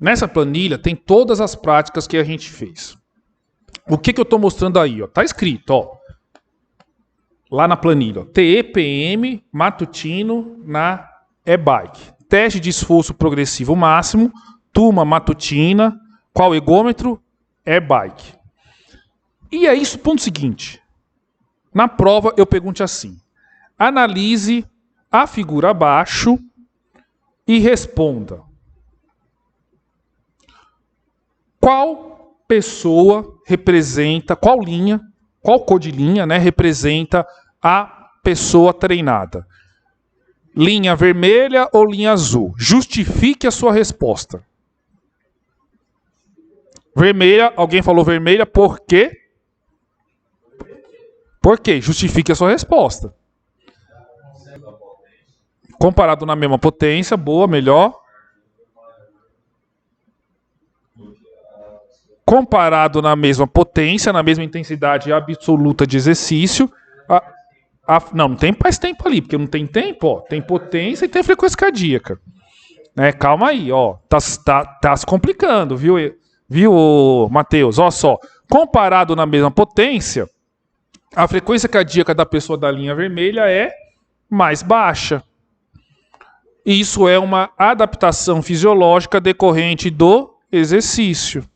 Nessa planilha tem todas as práticas que a gente fez. O que eu estou mostrando aí? Está escrito, ó, lá na planilha, ó, TEPM matutino na e-bike. Teste de esforço progressivo máximo, turma matutina, qual egômetro? E-bike. E é isso, ponto seguinte. Na prova eu pergunto assim, analise a figura abaixo e responda. Qual pessoa representa, qual linha, qual cor de linha, né, representa a pessoa treinada? Linha vermelha ou linha azul? Justifique a sua resposta. Vermelha, alguém falou vermelha, por quê? Por quê? Justifique a sua resposta. Comparado na mesma potência, boa, melhor. Comparado na mesma potência, na mesma intensidade absoluta de exercício. Não tem mais tempo ali, porque não tem tempo, ó. Tem potência e tem frequência cardíaca. Né? Calma aí, ó. Tá se complicando, viu, Matheus? Olha só. Comparado na mesma potência, a frequência cardíaca da pessoa da linha vermelha é mais baixa. Isso é uma adaptação fisiológica decorrente do exercício.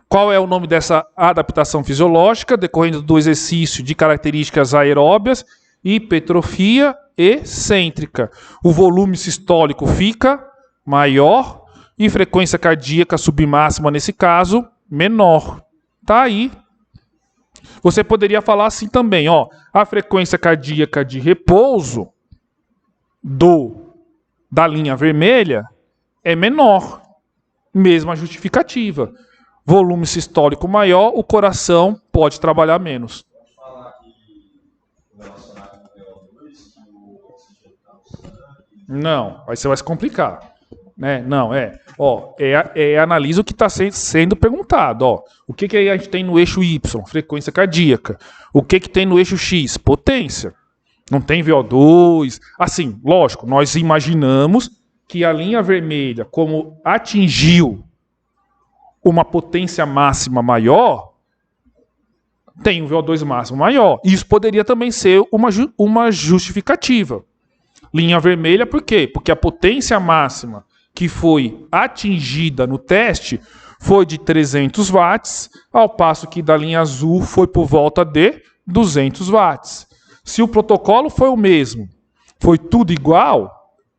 Qual é o nome dessa adaptação fisiológica decorrente do exercício de características aeróbias? Hipertrofia excêntrica. O volume sistólico fica maior e frequência cardíaca submáxima, nesse caso, menor. Tá aí. Você poderia falar assim também, ó, a frequência cardíaca de repouso da linha vermelha é menor. Mesma justificativa. Volume sistólico maior, o coração pode trabalhar menos. Pode falar que relacionar com o VO2, que o oxigênio está no sangue? Não, aí você vai se complicar. Né? Não, analisa o que está sendo perguntado. Ó. O que a gente tem no eixo Y? Frequência cardíaca. O que tem no eixo X? Potência. Não tem VO2. Assim, lógico, nós imaginamos que a linha vermelha, como atingiu uma potência máxima maior, tem um VO2 máximo maior. Isso poderia também ser uma justificativa. Linha vermelha, por quê? Porque a potência máxima que foi atingida no teste foi de 300 watts, ao passo que da linha azul foi por volta de 200 watts. Se o protocolo foi o mesmo, foi tudo igual,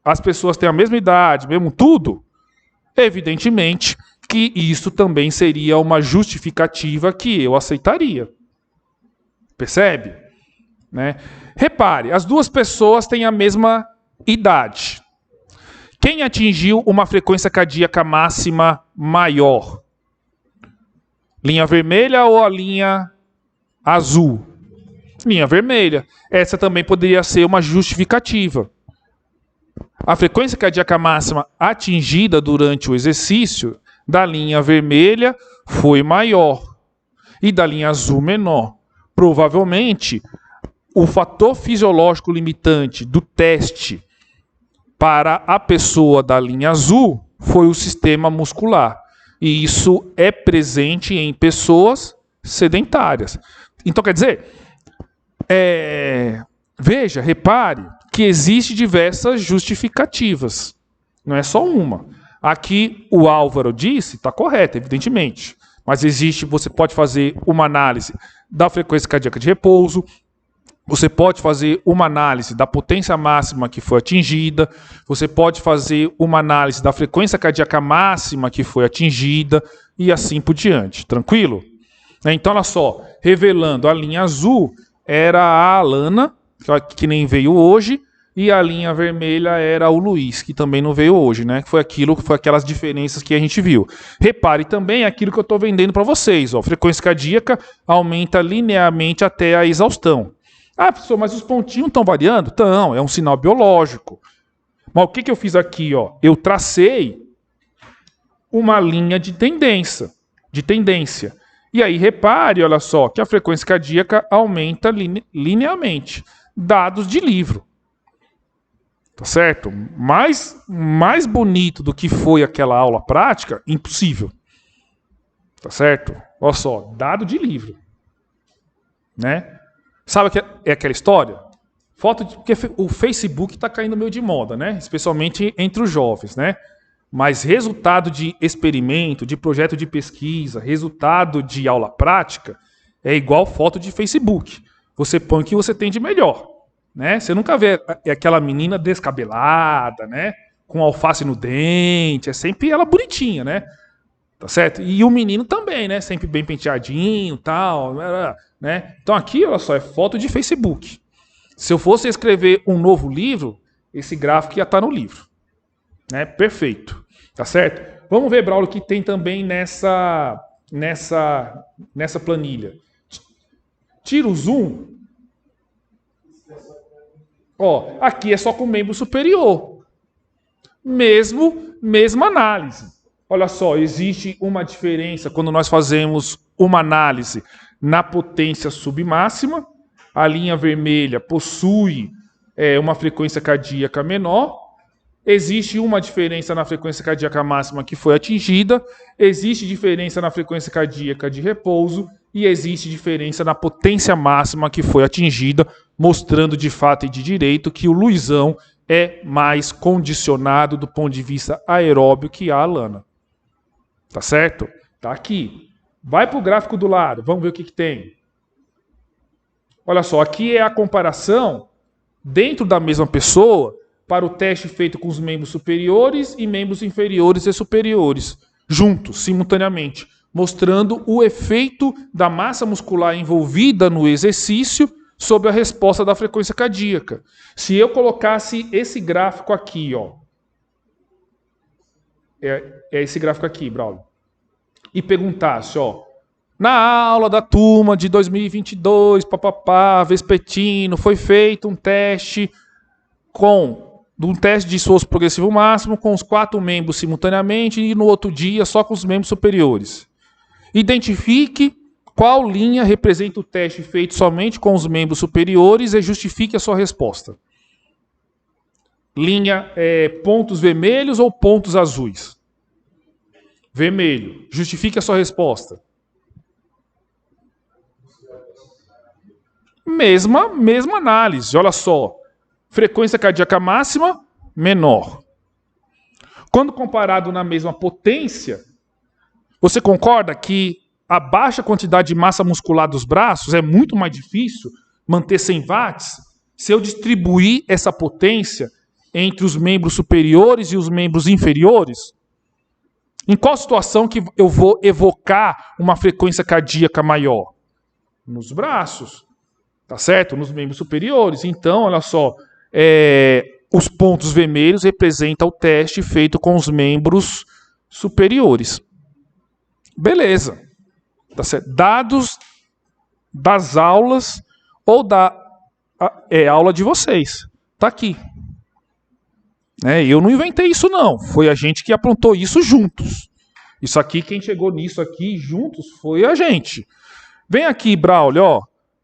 as pessoas têm a mesma idade, mesmo tudo, evidentemente que isso também seria uma justificativa que eu aceitaria. Percebe? Né? Repare, as duas pessoas têm a mesma idade. Quem atingiu uma frequência cardíaca máxima maior? Linha vermelha ou a linha azul? Linha vermelha. Essa também poderia ser uma justificativa. A frequência cardíaca máxima atingida durante o exercício da linha vermelha foi maior e da linha azul menor. Provavelmente, o fator fisiológico limitante do teste para a pessoa da linha azul foi o sistema muscular. E isso é presente em pessoas sedentárias. Então, quer dizer, veja, repare que existem diversas justificativas. Não é só uma. Aqui o Álvaro disse, está correto, evidentemente. Mas você pode fazer uma análise da frequência cardíaca de repouso, você pode fazer uma análise da potência máxima que foi atingida, você pode fazer uma análise da frequência cardíaca máxima que foi atingida e assim por diante. Tranquilo? Então, olha só, revelando, a linha azul era a Alana, que nem veio hoje, e a linha vermelha era o Luiz, que também não veio hoje, né? Foi aquelas diferenças que a gente viu. Repare também aquilo que eu estou vendendo para vocês. Ó, frequência cardíaca aumenta linearmente até a exaustão. Ah, professor, mas os pontinhos estão variando? Estão, é um sinal biológico. Mas o que eu fiz aqui? Ó? Eu tracei uma linha de tendência. E aí, repare, olha só, que a frequência cardíaca aumenta linearmente. Dados de livro. Tá certo? Mais bonito do que foi aquela aula prática, impossível. Tá certo? Olha só, dado de livro. Né? Sabe que é aquela história? Porque o Facebook está caindo meio de moda, né? Especialmente entre os jovens, né? Mas resultado de experimento, de projeto de pesquisa, resultado de aula prática, é igual foto de Facebook. Você põe o que você tem de melhor. Né? Você nunca vê aquela menina descabelada, né? Com alface no dente, é sempre ela bonitinha, né? Tá certo? E o menino também, né? Sempre bem penteadinho, tal, né? Então aqui, olha só, é foto de Facebook. Se eu fosse escrever um novo livro, esse gráfico ia estar no livro, né? Perfeito, tá certo? Vamos ver, Braulio, o que tem também nessa planilha. Tira o zoom. Ó, aqui é só com membro superior. Mesma análise. Olha só, existe uma diferença quando nós fazemos uma análise na potência submáxima. A linha vermelha possui uma frequência cardíaca menor. Existe uma diferença na frequência cardíaca máxima que foi atingida. Existe diferença na frequência cardíaca de repouso. E existe diferença na potência máxima que foi atingida, mostrando de fato e de direito que o Luizão é mais condicionado do ponto de vista aeróbio que a Alana. Tá certo? Tá aqui. Vai para o gráfico do lado, vamos ver o que tem. Olha só, aqui é a comparação dentro da mesma pessoa para o teste feito com os membros superiores e membros inferiores e superiores, juntos, simultaneamente, mostrando o efeito da massa muscular envolvida no exercício sobre a resposta da frequência cardíaca. Se eu colocasse esse gráfico aqui, ó, é esse gráfico aqui, Braulio, e perguntasse, ó, na aula da turma de 2022, vespertino, foi feito um teste de esforço progressivo máximo com os 4 membros simultaneamente e no outro dia só com os membros superiores. Identifique qual linha representa o teste feito somente com os membros superiores e justifique a sua resposta. Linha pontos vermelhos ou pontos azuis? Vermelho. Justifique a sua resposta. Mesma análise. Olha só. Frequência cardíaca máxima, menor. Quando comparado na mesma potência, você concorda que a baixa quantidade de massa muscular dos braços é muito mais difícil manter 100 watts se eu distribuir essa potência entre os membros superiores e os membros inferiores? Em qual situação que eu vou evocar uma frequência cardíaca maior? Nos braços, tá certo? Nos membros superiores. Então, olha só, os pontos vermelhos representam o teste feito com os membros superiores. Beleza. Tá certo? Dados das aulas ou da aula de vocês. Tá aqui. Eu não inventei isso, não. Foi a gente que aprontou isso juntos. Isso aqui, quem chegou nisso aqui juntos foi a gente. Vem aqui, Braulio, ó,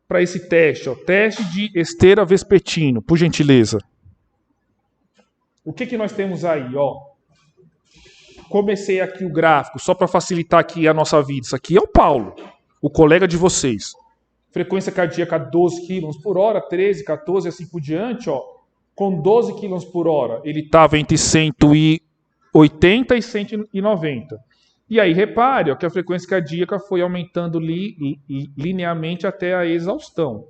para esse teste. Ó, teste de esteira vespertino, por gentileza. O que nós temos aí? Ó? Comecei aqui o gráfico, só para facilitar aqui a nossa vida. Isso aqui é o Paulo, o colega de vocês. Frequência cardíaca 12 km por hora, 13, 14 assim por diante, ó. Com 12 km por hora, ele estava entre 180 e 190. E aí, repare ó, que a frequência cardíaca foi aumentando linearmente até a exaustão.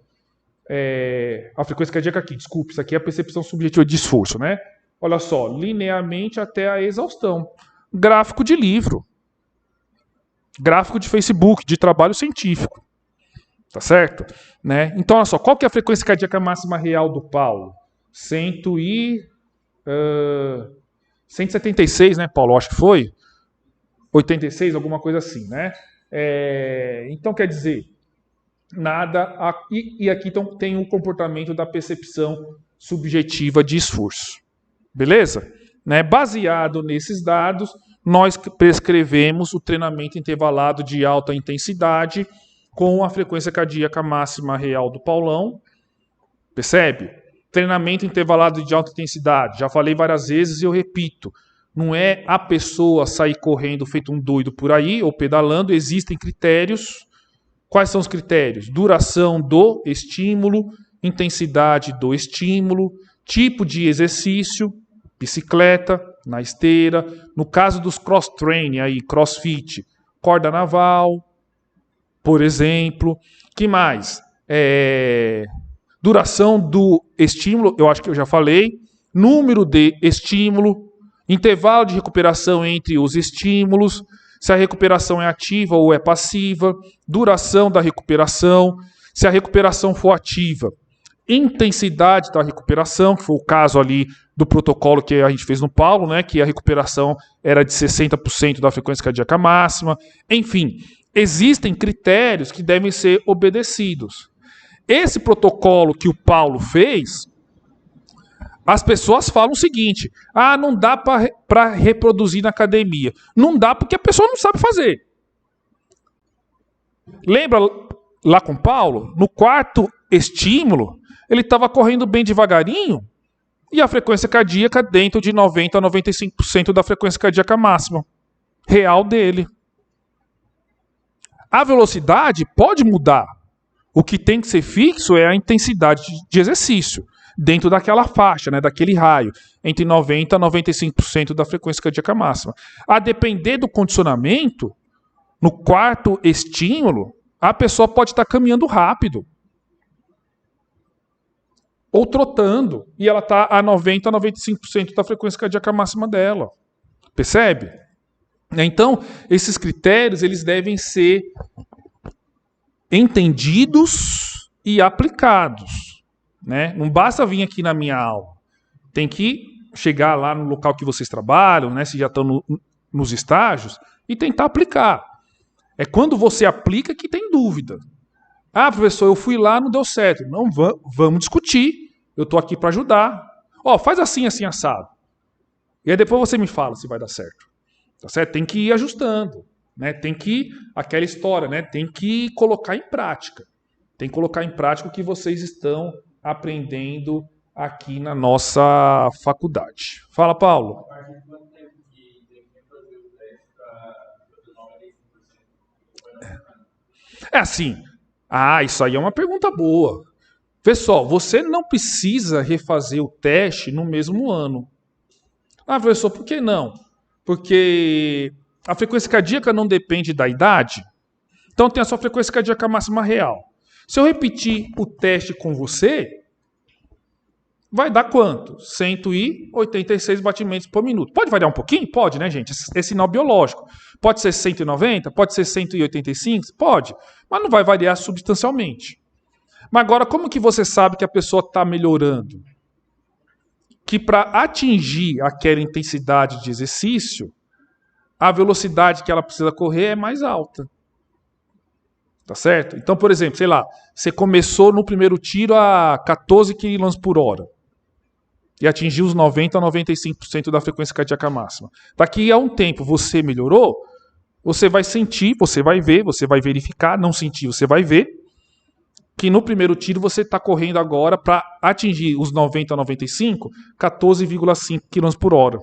A frequência cardíaca aqui, desculpe, isso aqui é a percepção subjetiva de esforço, né? Olha só, linearmente até a exaustão. Gráfico de livro. Gráfico de Facebook, de trabalho científico. Tá certo? Né? Então, olha só, qual que é a frequência cardíaca máxima real do Paulo? 176, né, Paulo? Acho que foi. 86, alguma coisa assim, né? Então, quer dizer, nada... E aqui então, tem o comportamento da percepção subjetiva de esforço. Beleza? Né? Baseado nesses dados, nós prescrevemos o treinamento intervalado de alta intensidade com a frequência cardíaca máxima real do Paulão. Percebe? Treinamento intervalado de alta intensidade. Já falei várias vezes e eu repito. Não é a pessoa sair correndo feito um doido por aí ou pedalando. Existem critérios. Quais são os critérios? Duração do estímulo, intensidade do estímulo, tipo de exercício, bicicleta, na esteira. No caso dos cross-training, aí, crossfit, corda naval, por exemplo. Que mais? Duração do estímulo, eu acho que eu já falei. Número de estímulo, intervalo de recuperação entre os estímulos, se a recuperação é ativa ou é passiva, duração da recuperação, se a recuperação for ativa, intensidade da recuperação, que foi o caso ali do protocolo que a gente fez no Paulo, né, que a recuperação era de 60% da frequência cardíaca máxima. Enfim, existem critérios que devem ser obedecidos. Esse protocolo que o Paulo fez, as pessoas falam o seguinte: não dá para reproduzir na academia. Não dá porque a pessoa não sabe fazer. Lembra lá com o Paulo? No quarto estímulo, ele estava correndo bem devagarinho e a frequência cardíaca dentro de 90% a 95% da frequência cardíaca máxima real dele. A velocidade pode mudar. O que tem que ser fixo é a intensidade de exercício, dentro daquela faixa, né, daquele raio, entre 90% a 95% da frequência cardíaca máxima. A depender do condicionamento, no quarto estímulo, a pessoa pode estar caminhando rápido, ou trotando, e ela está a 90% a 95% da frequência cardíaca máxima dela. Percebe? Então, esses critérios eles devem ser entendidos e aplicados, né? Não basta vir aqui na minha aula. Tem que chegar lá no local que vocês trabalham, né? Se já estão nos estágios, e tentar aplicar. É quando você aplica que tem dúvida. Professor, eu fui lá, não deu certo. Não, vamos discutir. Eu estou aqui para ajudar. Faz assim, assim, assado. E aí depois você me fala se vai dar certo. Tá certo? Tem que ir ajustando. Né? Tem que, aquela história, né? Tem que colocar em prática. Tem que colocar em prática o que vocês estão aprendendo aqui na nossa faculdade. Fala, Paulo. É assim. Isso aí é uma pergunta boa. Pessoal, você não precisa refazer o teste no mesmo ano. Professor, por que não? Porque a frequência cardíaca não depende da idade. Então tem a sua frequência cardíaca máxima real. Se eu repetir o teste com você, vai dar quanto? 186 batimentos por minuto. Pode variar um pouquinho? Pode, né, gente? É sinal biológico. Pode ser 190? Pode ser 185? Pode. Mas não vai variar substancialmente. Mas agora, como que você sabe que a pessoa está melhorando? Que para atingir aquela intensidade de exercício, a velocidade que ela precisa correr é mais alta. Tá certo? Então, por exemplo, sei lá, você começou no primeiro tiro a 14 km por hora e atingiu os 90% a 95% da frequência cardíaca máxima. Daqui a um tempo você melhorou, você vai sentir, você vai ver, você vai verificar, não sentir, você vai ver, que no primeiro tiro você está correndo agora para atingir os 90 a 95, 14,5 km por hora.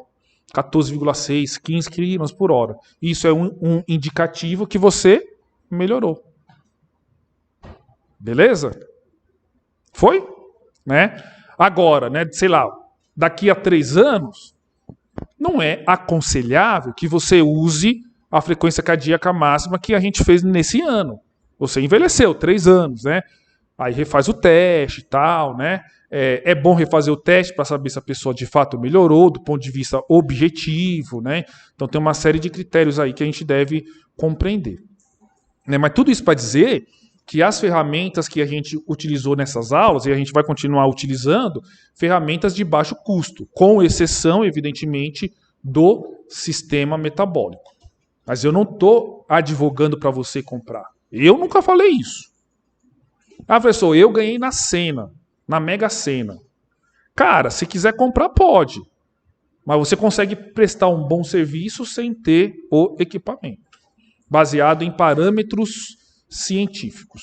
14,6, 15 km por hora. Isso é um indicativo que você melhorou. Beleza? Foi? Né? Agora, né, sei lá, daqui a 3 anos, não é aconselhável que você use a frequência cardíaca máxima que a gente fez nesse ano. Você envelheceu 3 anos, né? Aí refaz o teste e tal, né? É bom refazer o teste para saber se a pessoa de fato melhorou do ponto de vista objetivo, né? Então tem uma série de critérios aí que a gente deve compreender. Né? Mas tudo isso para dizer que as ferramentas que a gente utilizou nessas aulas, e a gente vai continuar utilizando, ferramentas de baixo custo, com exceção, evidentemente, do sistema metabólico. Mas eu não estou advogando para você comprar. Eu nunca falei isso. Professor, eu ganhei na Sena, na Mega Sena. Cara, se quiser comprar, pode. Mas você consegue prestar um bom serviço sem ter o equipamento. Baseado em parâmetros científicos.